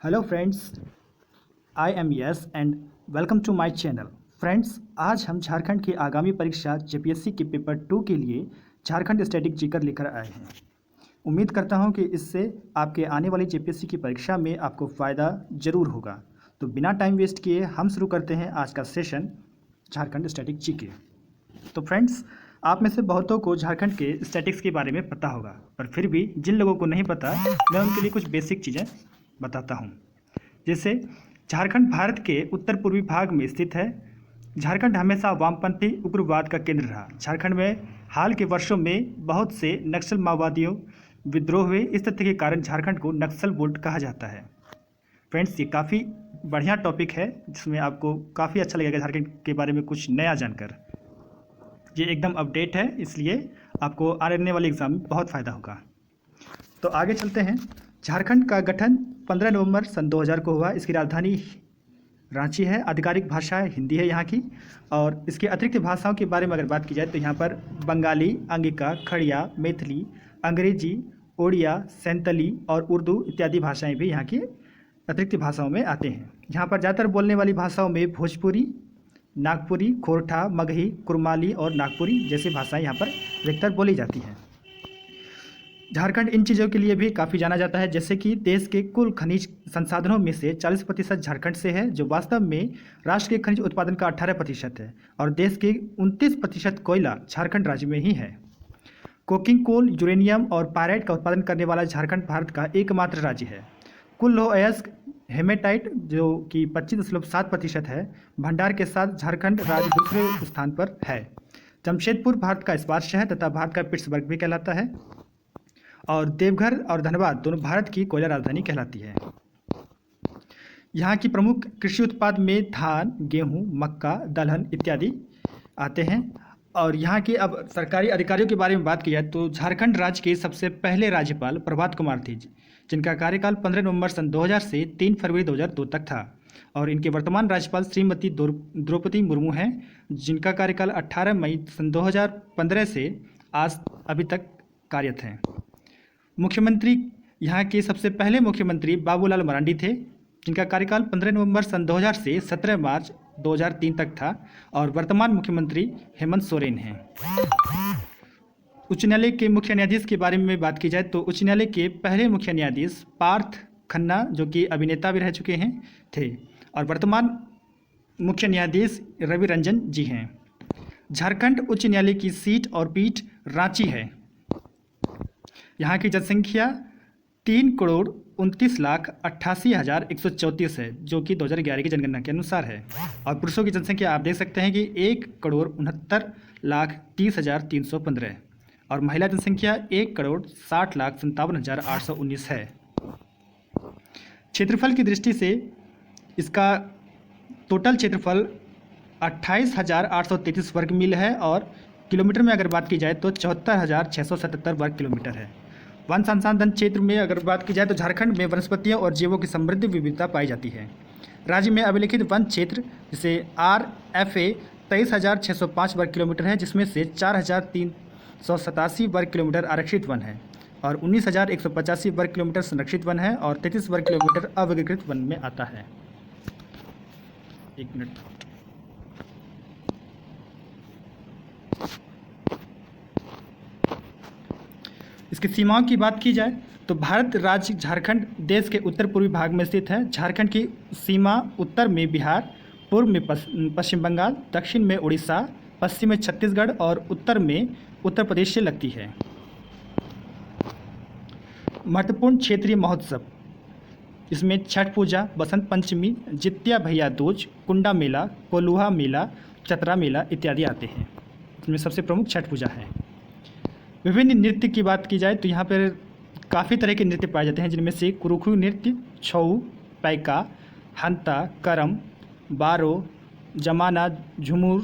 Hello friends, I am यस and welcome to my channel. Friends, आज हम झारखंड की आगामी परीक्षा जेपीएससी के पेपर 2 के लिए झारखंड स्टैटिक जीकर लेकर आए हैं। उम्मीद करता हूं कि इससे आपके आने वाली जेपीएससी की परीक्षा में आपको फ़ायदा ज़रूर होगा। तो बिना टाइम वेस्ट किए हम शुरू करते हैं आज का सेशन झारखंड स्टैटिक जीके। तो फ्रेंड्स, आप में से बहुतों को झारखंड के स्टैटिक्स के बारे में पता होगा, पर फिर भी जिन लोगों को नहीं पता, मैं उनके लिए कुछ बेसिक चीज़ें बताता हूँ। जैसे झारखंड भारत के उत्तर पूर्वी भाग में स्थित है। झारखंड हमेशा वामपंथी उग्रवाद का केंद्र रहा। झारखंड में हाल के वर्षों में बहुत से नक्सल माओवादियों विद्रोह हुए। इस तथ्य के कारण झारखंड को नक्सल बेल्ट कहा जाता है। फ्रेंड्स, ये काफ़ी बढ़िया टॉपिक है जिसमें आपको काफ़ी अच्छा लगेगा झारखंड के बारे में कुछ नया जानकर। ये एकदम अपडेट है, इसलिए आपको आने वाले एग्ज़ाम में बहुत फ़ायदा होगा। तो आगे चलते हैं। झारखंड का गठन 15 नवंबर सन 2000 को हुआ। इसकी राजधानी रांची है। आधिकारिक भाषा हिंदी है यहाँ की। और इसके अतिरिक्त भाषाओं के बारे में अगर बात की जाए तो यहाँ पर बंगाली, अंगिका, खड़िया, मैथिली, अंग्रेजी, ओडिया, सैंतली और उर्दू इत्यादि भाषाएं भी यहाँ की अतिरिक्त भाषाओं में आते हैं। यहाँ पर ज़्यादातर बोलने वाली भाषाओं में भोजपुरी, नागपुरी, खोरठा, मगही, कुरमाली और नागपुरी जैसी भाषाएं यहाँ पर अधिकतर बोली जाती हैं। झारखंड इन चीज़ों के लिए भी काफ़ी जाना जाता है, जैसे कि देश के कुल खनिज संसाधनों में से 40% झारखंड से है, जो वास्तव में राष्ट्र के खनिज उत्पादन का 18% है, और देश के 29% कोयला झारखंड राज्य में ही है। कोकिंग कोल, यूरेनियम और पायराइट का उत्पादन करने वाला झारखंड भारत का एकमात्र राज्य है। कुल लौह अयस्क हेमेटाइट जो कि 25.7% है, भंडार के साथ झारखंड राज्य दूसरे स्थान पर है। जमशेदपुर भारत का इस्पात शहर तथा भारत का पिट्सबर्ग भी कहलाता है। और देवघर और धनबाद दोनों भारत की कोयला राजधानी कहलाती है। यहाँ की प्रमुख कृषि उत्पाद में धान, गेहूँ, मक्का, दलहन इत्यादि आते हैं। और यहाँ के अब सरकारी अधिकारियों के बारे में बात की जाए तो झारखंड राज्य के सबसे पहले राज्यपाल प्रभात कुमार थे, जिनका कार्यकाल 15 नवंबर सन 2000 से 3 फरवरी 2002 तक था। और इनके वर्तमान राज्यपाल श्रीमती द्रौपदी मुर्मू हैं, जिनका कार्यकाल 18 मई सन 2015 से आज अभी तक कार्यरत हैं। मुख्यमंत्री यहाँ के सबसे पहले मुख्यमंत्री बाबूलाल मरांडी थे, जिनका कार्यकाल 15 नवंबर सन 2000 से 17 मार्च 2003 तक था। और वर्तमान मुख्यमंत्री हेमंत सोरेन हैं। उच्च न्यायालय के मुख्य न्यायाधीश के बारे में बात की जाए तो उच्च न्यायालय के पहले मुख्य न्यायाधीश पार्थ खन्ना, जो कि अभिनेता भी रह चुके हैं, थे। और वर्तमान मुख्य न्यायाधीश रवि रंजन जी हैं। झारखंड उच्च न्यायालय की सीट और पीठ रांची है। यहाँ की जनसंख्या 3,29,88,134 है, जो कि 2011 की जनगणना के अनुसार है। और पुरुषों की जनसंख्या आप देख सकते हैं कि 1,69,30,315 है। और महिला जनसंख्या 1,60,57,819 है। क्षेत्रफल की दृष्टि से इसका टोटल क्षेत्रफल 28,833 वर्ग मील है। और किलोमीटर में अगर बात की जाए तो 74,677 वर्ग किलोमीटर है। वन संसाधन क्षेत्र में अगर बात की जाए तो झारखंड में वनस्पतियों और जीवों की समृद्ध विविधता पाई जाती है। राज्य में अभिलेखित वन क्षेत्र जिसे RFA 23,605 वर्ग किलोमीटर है, जिसमें से 4,387 वर्ग किलोमीटर आरक्षित वन है और 19,185 वर्ग किलोमीटर संरक्षित वन है और 33 वर्ग किलोमीटर अवर्गीकृत वन में आता है। एक मिनट। इसकी सीमाओं की बात की जाए तो भारत राज्य झारखंड देश के उत्तर पूर्वी भाग में स्थित है। झारखंड की सीमा उत्तर में बिहार, पूर्व में पश्चिम बंगाल, दक्षिण में उड़ीसा, पश्चिम में छत्तीसगढ़ और उत्तर में उत्तर प्रदेश से लगती है। महत्वपूर्ण क्षेत्रीय महोत्सव इसमें छठ पूजा, बसंत पंचमी, जितिया भैया दूज, कुंडा मेला, कोल्हुआ मेला, चतरा मेला इत्यादि आते हैं। इसमें सबसे प्रमुख छठ पूजा है। विभिन्न नृत्य की बात की जाए तो यहाँ पर काफ़ी तरह के नृत्य पाए जाते हैं, जिनमें से कुरुखू नृत्य, छऊ, पैका, हंता, करम, बारो, जमाना, झूमर,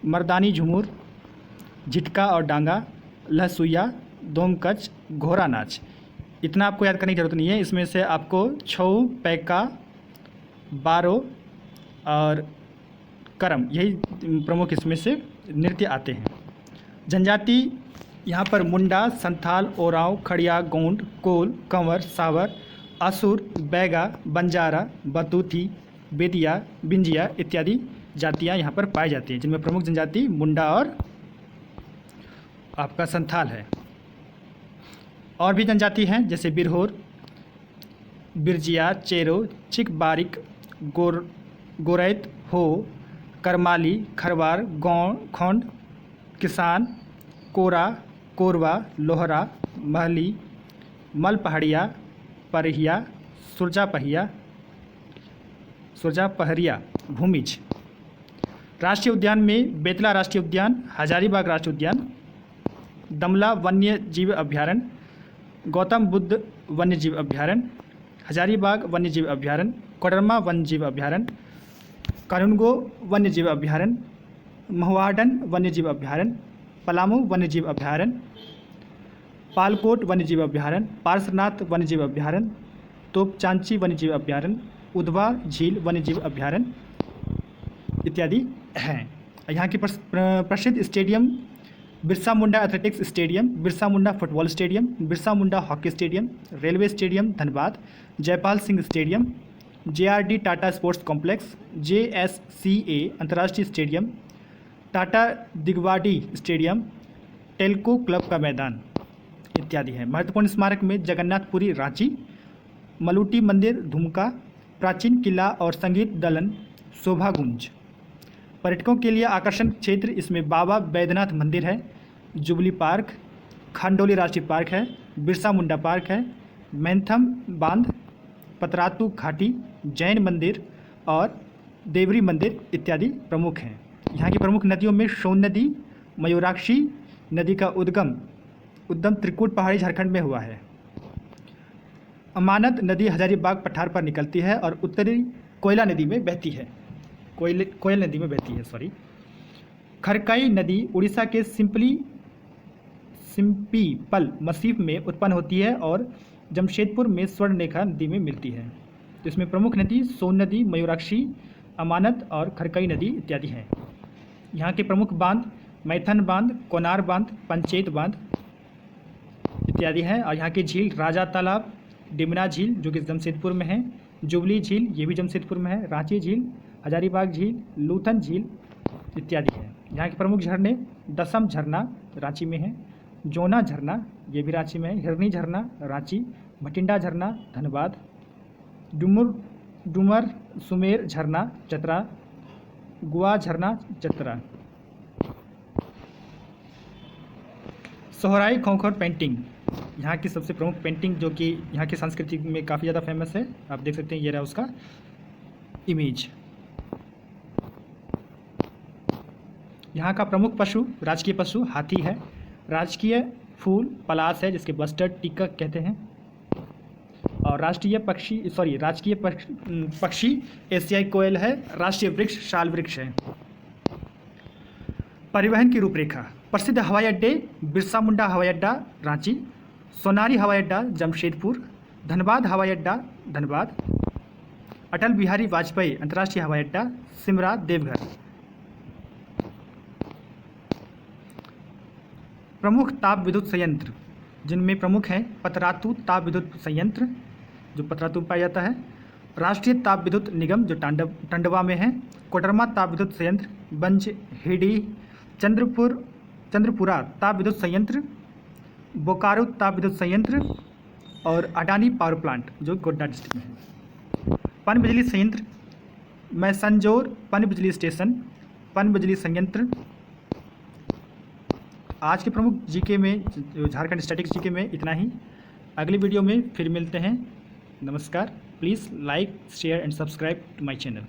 मर्दानी झूमर, झिटका और डांगा, लहसुइया, दोमकच, घोड़ा नाच। इतना आपको याद करने की जरूरत नहीं है। इसमें से आपको छऊ, पैका, बारो और करम यही प्रमुख इसमें से नृत्य आते हैं। जनजाति यहाँ पर मुंडा, संथाल, ओरांव, खड़िया, गोंड, कोल, कंवर, सावर, असुर, बैगा, बंजारा, बतूती, बेदिया, बिंजिया इत्यादि जातियाँ यहाँ पर पाई जाती हैं, जिनमें प्रमुख जनजाति मुंडा और आपका संथाल है। और भी जनजाति हैं जैसे बिरहोर, बिरजिया, चेरो, चिक बारिक, गोरैत, हो, करमाली, खरवार, गौड़, खोंड, किसान, कोरा, कोरवा, लोहरा, महली, मल पहाड़िया, परहिया, सुरजा पहरिया, भूमिज। राष्ट्रीय उद्यान में बेतला राष्ट्रीय उद्यान, हजारीबाग राष्ट्रीय उद्यान, दमला वन्य जीव अभ्यारण्य, गौतम बुद्ध वन्य जीव अभ्यारण्य, हजारीबाग वन्य जीव अभ्यारण्य, कोडरमा वन्य जीव अभ्यारण्य, कानूनगो वन्य जीव अभ्यारण्य, महुआडन वन्य जीव अभ्यारण्य, पलामू वन्य जीव अभ्यारण्य, पालकोट वन्य जीव अभ्यारण्य, पार्श्वनाथ वन्य जीव अभ्यारण्य, तोपचांची वन्य जीव अभ्यारण्य, उधवा झील वन्य जीव अभ्यारण्य इत्यादि हैं। यहाँ की प्रसिद्ध stadium Birsa Munda athletics stadium, Birsa Munda football stadium, Birsa Munda hockey stadium, railway stadium Dhanbad, Jaipal Singh stadium, JRD Tata sports complex, JSCA अंतर्राष्ट्रीय stadium, Tata Digwadi stadium, Telco club का मैदान इत्यादि है। महत्वपूर्ण स्मारक में जगन्नाथपुरी रांची, मलूटी मंदिर धुमका, प्राचीन किला और संगीत दलन शोभागुंज। पर्यटकों के लिए आकर्षण क्षेत्र इसमें बाबा बैद्यनाथ मंदिर है, जुबली पार्क, खंडोली राष्ट्रीय पार्क है, बिरसा मुंडा पार्क है, मैनथम बांध, पतरातू घाटी, जैन मंदिर और देवरी मंदिर इत्यादि प्रमुख हैं। यहाँ की प्रमुख नदियों में सोन नदी, मयूराक्षी नदी का उद्गम त्रिकुट पहाड़ी झारखंड में हुआ है। अमानत नदी हजारीबाग पठार पर निकलती है और उत्तरी कोयला नदी में बहती है, कोयल नदी में बहती है सॉरी। खरकई नदी उड़ीसा के सिम्पीपल मसीफ में उत्पन्न होती है और जमशेदपुर में स्वर्णरेखा नदी में मिलती है। तो इसमें प्रमुख नदी सोन नदी, मयूराक्षी, अमानत और खरकई नदी इत्यादि हैं। यहाँ के प्रमुख बांध मैथन बांध, कोनार बांध, पंचेत बांध इत्यादि हैं। और यहाँ की झील राजा तालाब, डिमना झील जो कि जमशेदपुर में है, जुबली झील ये भी जमशेदपुर में है, रांची झील, हजारीबाग झील, लूथन झील इत्यादि है। यहाँ के प्रमुख झरने दसम झरना रांची में है, जोना झरना ये भी रांची में है, हिरनी झरना रांची, भटिंडा झरना धनबाद, डुमर सुमेर झरना चतरा, गुआ झरना चतरा। सोहराई खोखर पेंटिंग यहाँ की सबसे प्रमुख पेंटिंग जो कि यहाँ की संस्कृति में काफ़ी ज़्यादा फेमस है। आप देख सकते हैं ये रहा उसका इमेज। यहाँ का प्रमुख पशु राजकीय पशु हाथी है, राजकीय फूल पलाश है जिसके बस्टर्ड टीका कहते हैं, और राजकीय पक्षी एशियाई कोयल है, राष्ट्रीय वृक्ष शाल वृक्ष है। परिवहन की रूपरेखा प्रसिद्ध हवाई अड्डे बिरसा मुंडा हवाई अड्डा रांची, सोनारी हवाई अड्डा जमशेदपुर, धनबाद हवाई अड्डा धनबाद, अटल बिहारी वाजपेयी अंतर्राष्ट्रीय हवाई अड्डा सिमरा देवघर। प्रमुख ताप विद्युत संयंत्र जिनमें प्रमुख हैं पतरातू ताप विद्युत संयंत्र जो पतरातू में पाया जाता है, राष्ट्रीय ताप विद्युत निगम जो टंडवा में है, कोडरमा ताप विद्युत संयंत्र, बंजहेड़ी, चंद्रपुरा ताप विद्युत संयंत्र, बोकारो ताप विद्युत संयंत्र और अडानी पावर प्लांट जो गोड्डा डिस्ट्रिक्ट में है। पन बिजली संयंत्र मैसंजोर पन बिजली स्टेशन, पन बिजली संयंत्र। आज के प्रमुख जीके में झारखंड स्टैटिक्स जीके में इतना ही। अगली वीडियो में फिर मिलते हैं। नमस्कार। Please like share and subscribe to my channel.